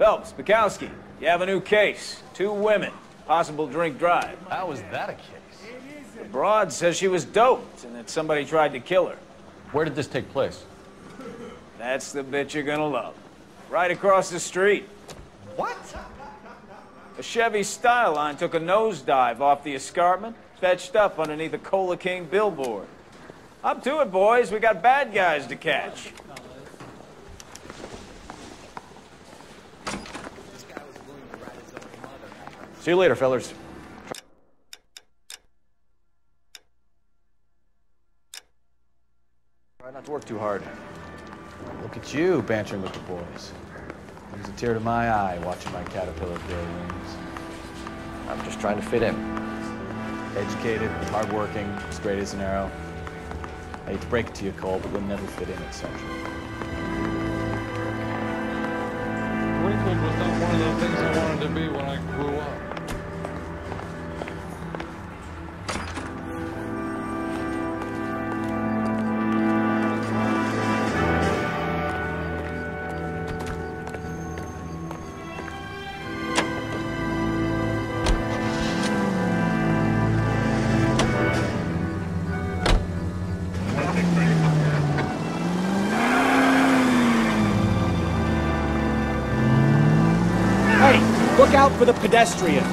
Phelps, Bukowski, you have a new case. 2 women, possible drink drive. How was that a case? The broad says she was doped and that somebody tried to kill her. Where did this take place? That's the bit you're gonna love. Right across the street. What? A Chevy Styline took a nosedive off the escarpment, fetched up underneath a Cola King billboard. Up to it, boys. We got bad guys to catch. See you later, fellas. Try not to work too hard. Look at you bantering with the boys. Brings a tear to my eye watching my caterpillar grow wings. I'm just trying to fit in. Educated, hardworking, straight as an arrow. I hate to break it to you, Cole, but you'll never fit in at Central. Springfield was not one of the things I wanted to be when I grew up. Look out for the pedestrians.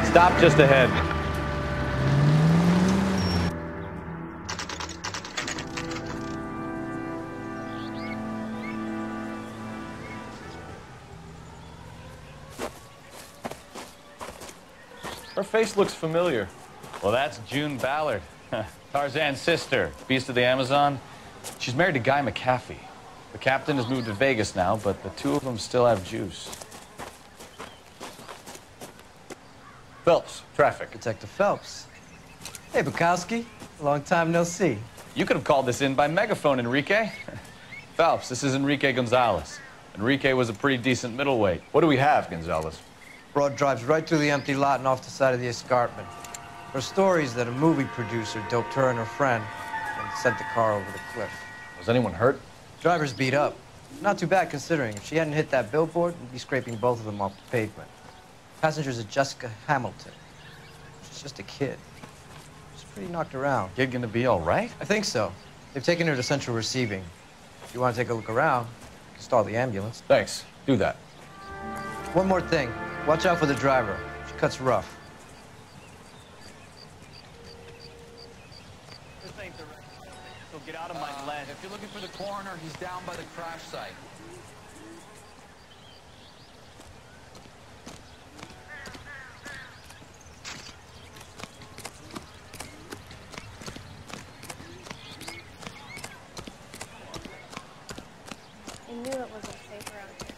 Stop just ahead. Her face looks familiar. Well, that's June Ballard, Tarzan's sister, beast of the Amazon. She's married to Guy McAfee. The captain has moved to Vegas now, but the 2 of them still have juice. Phelps, traffic. Detective Phelps. Hey, Bukowski. Long time no see. You could have called this in by megaphone, Enrique. Phelps, this is Enrique Gonzalez. Enrique was a pretty decent middleweight. What do we have, Gonzalez? Broad drives right through the empty lot and off the side of the escarpment. Her story is that a movie producer doped her and her friend and sent the car over the cliff. Was anyone hurt? Driver's beat up. Not too bad considering. If she hadn't hit that billboard, we'd be scraping both of them off the pavement. Passenger's a Jessica Hamilton. She's just a kid. She's pretty knocked around. Kid gonna be all right? I think so. They've taken her to Central Receiving. If you want to take a look around, you can stall the ambulance. Thanks. Do that. One more thing. Watch out for the driver. She cuts rough. This ain't the right. So get out of my lens. If you're looking for the coroner, he's down by the crash site. I knew it wasn't safe around here.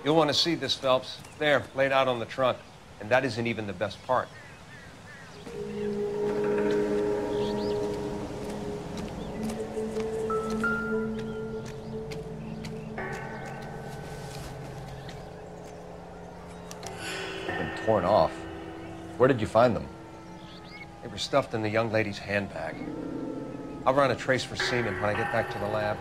You'll want to see this, Phelps. There, laid out on the trunk. And that isn't even the best part. They've been torn off. Where did you find them? They were stuffed in the young lady's handbag. I'll run a trace for semen when I get back to the lab.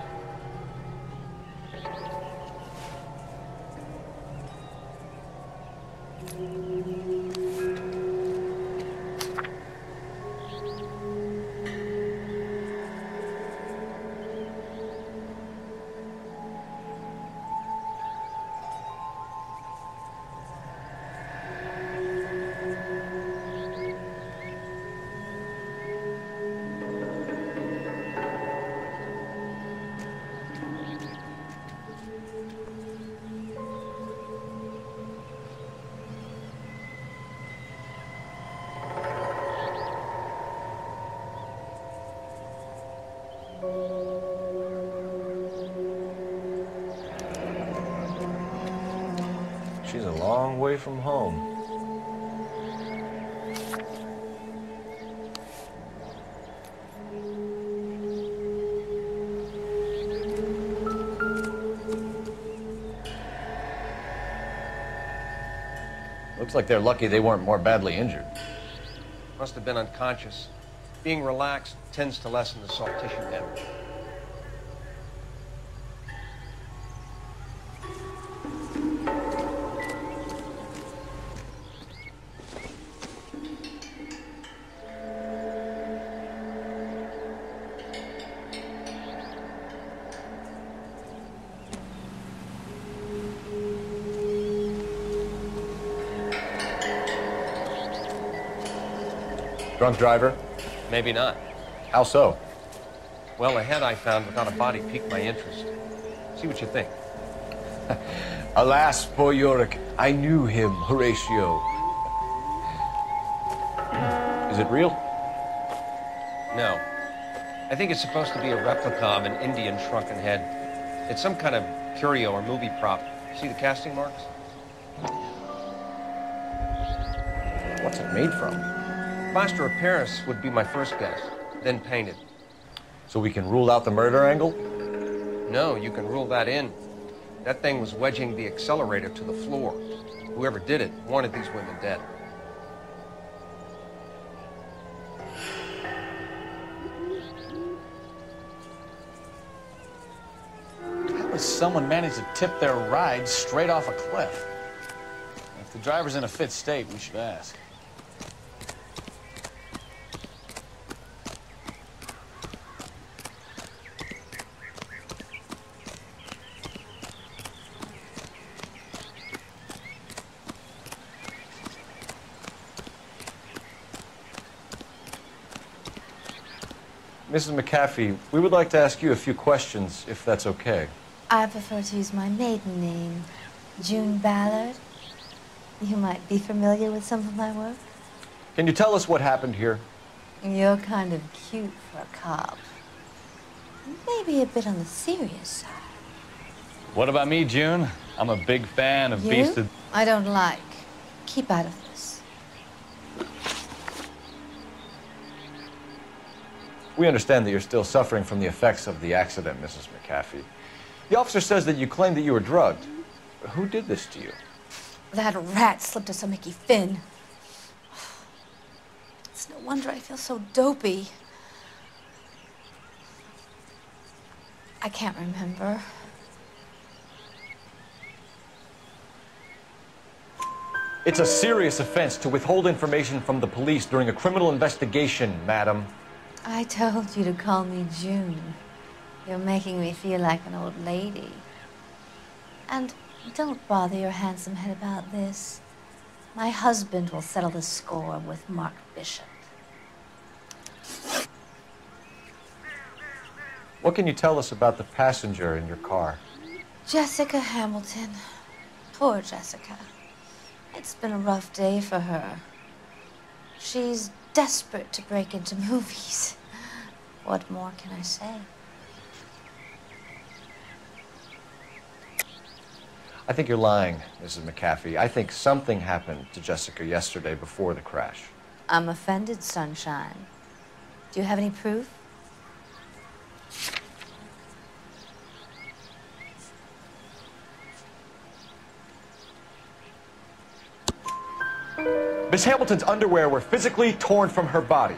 a long way from home. Looks like they're lucky they weren't more badly injured. Must have been unconscious. Being relaxed tends to lessen the soft tissue damage. Drunk driver? Maybe not. How so? Well, the head I found without a body piqued my interest. See what you think. Alas, poor Yorick, I knew him, Horatio. Is it real? No. I think it's supposed to be a replica of an Indian shrunken head. It's some kind of curio or movie prop. See the casting marks? What's it made from? Plaster of Paris would be my first guess, then painted. So we can rule out the murder angle? No, you can rule that in. That thing was wedging the accelerator to the floor. Whoever did it wanted these women dead. How does someone manage to tip their ride straight off a cliff? If the driver's in a fit state, we should ask. Mrs. McAfee, we would like to ask you a few questions, if that's okay. I prefer to use my maiden name, June Ballard. You might be familiar with some of my work. Can you tell us what happened here? You're kind of cute for a cop. Maybe a bit on the serious side. What about me, June? I'm a big fan of beasted... I don't like. Keep out of this. We understand that you're still suffering from the effects of the accident, Mrs. McAfee. The officer says that you claimed that you were drugged. Who did this to you? That rat slipped us a Mickey Finn. It's no wonder I feel so dopey. I can't remember. It's a serious offense to withhold information from the police during a criminal investigation, madam. I told you to call me June. You're making me feel like an old lady. And don't bother your handsome head about this. My husband will settle the score with Mark Bishop. What can you tell us about the passenger in your car? Jessica Hamilton. Poor Jessica. It's been a rough day for her. She's desperate to break into movies. What more can I say? I think you're lying, Mrs. McAfee. I think something happened to Jessica yesterday before the crash. I'm offended, Sunshine. Do you have any proof? Miss Hamilton's underwear were physically torn from her body.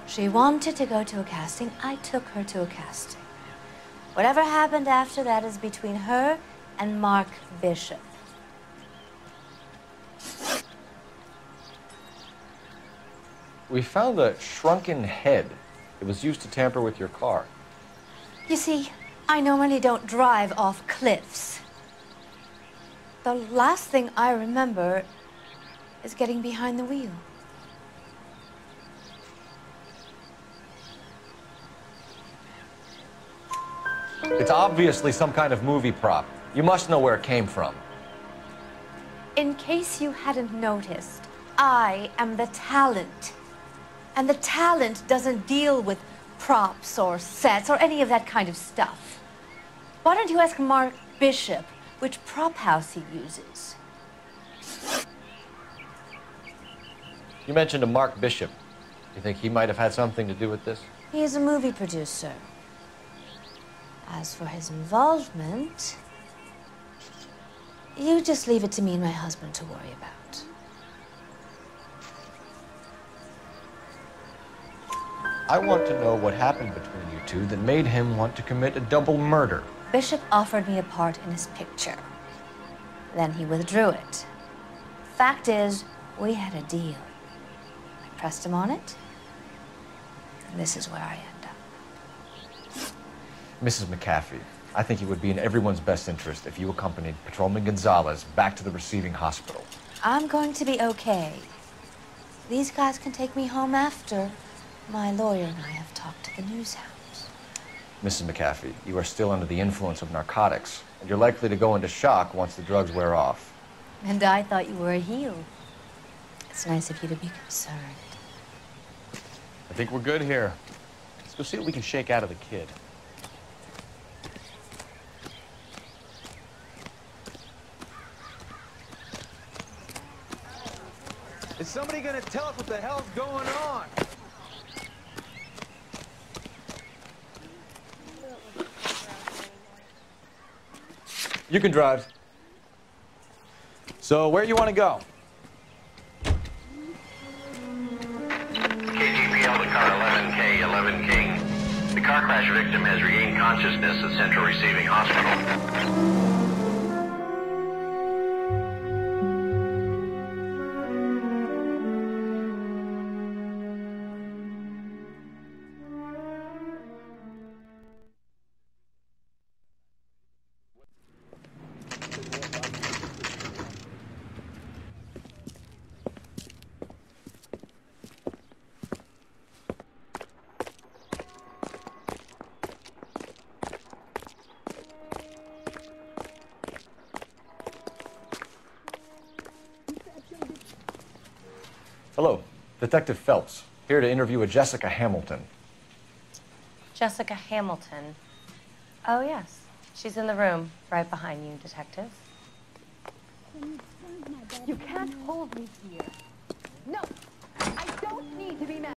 She wanted to go to a casting. I took her to a casting. Whatever happened after that is between her and Mark Bishop. We found a shrunken head. It was used to tamper with your car. You see, I normally don't drive off cliffs. The last thing I remember is getting behind the wheel. It's obviously some kind of movie prop. You must know where it came from. In case you hadn't noticed, I am the talent. And the talent doesn't deal with props or sets or any of that kind of stuff. Why don't you ask Mark Bishop which prop house he uses. You mentioned a Mark Bishop. You think he might have had something to do with this? He is a movie producer. As for his involvement, you just leave it to me and my husband to worry about. I want to know what happened between you two that made him want to commit a double murder. Bishop offered me a part in his picture. Then he withdrew it. Fact is, we had a deal. I pressed him on it, and this is where I end up. Mrs. McAfee, I think it would be in everyone's best interest if you accompanied Patrolman Gonzalez back to the receiving hospital. I'm going to be okay. These guys can take me home after. My lawyer and I have talked to the news house. Mrs. McAfee, you are still under the influence of narcotics, and you're likely to go into shock once the drugs wear off. And I thought you were a heel. It's nice of you to be concerned. I think we're good here. Let's go see what we can shake out of the kid. Is somebody gonna tell us what the hell's going on? You can drive. So, where you want to go? KGPL to car 11K, 11 King. The car crash victim has regained consciousness at Central Receiving Hospital. Hello, Detective Phelps, here to interview a Jessica Hamilton. Jessica Hamilton. Oh, yes. She's in the room, right behind you, Detective. You can't hold me here. No, I don't need to be mad.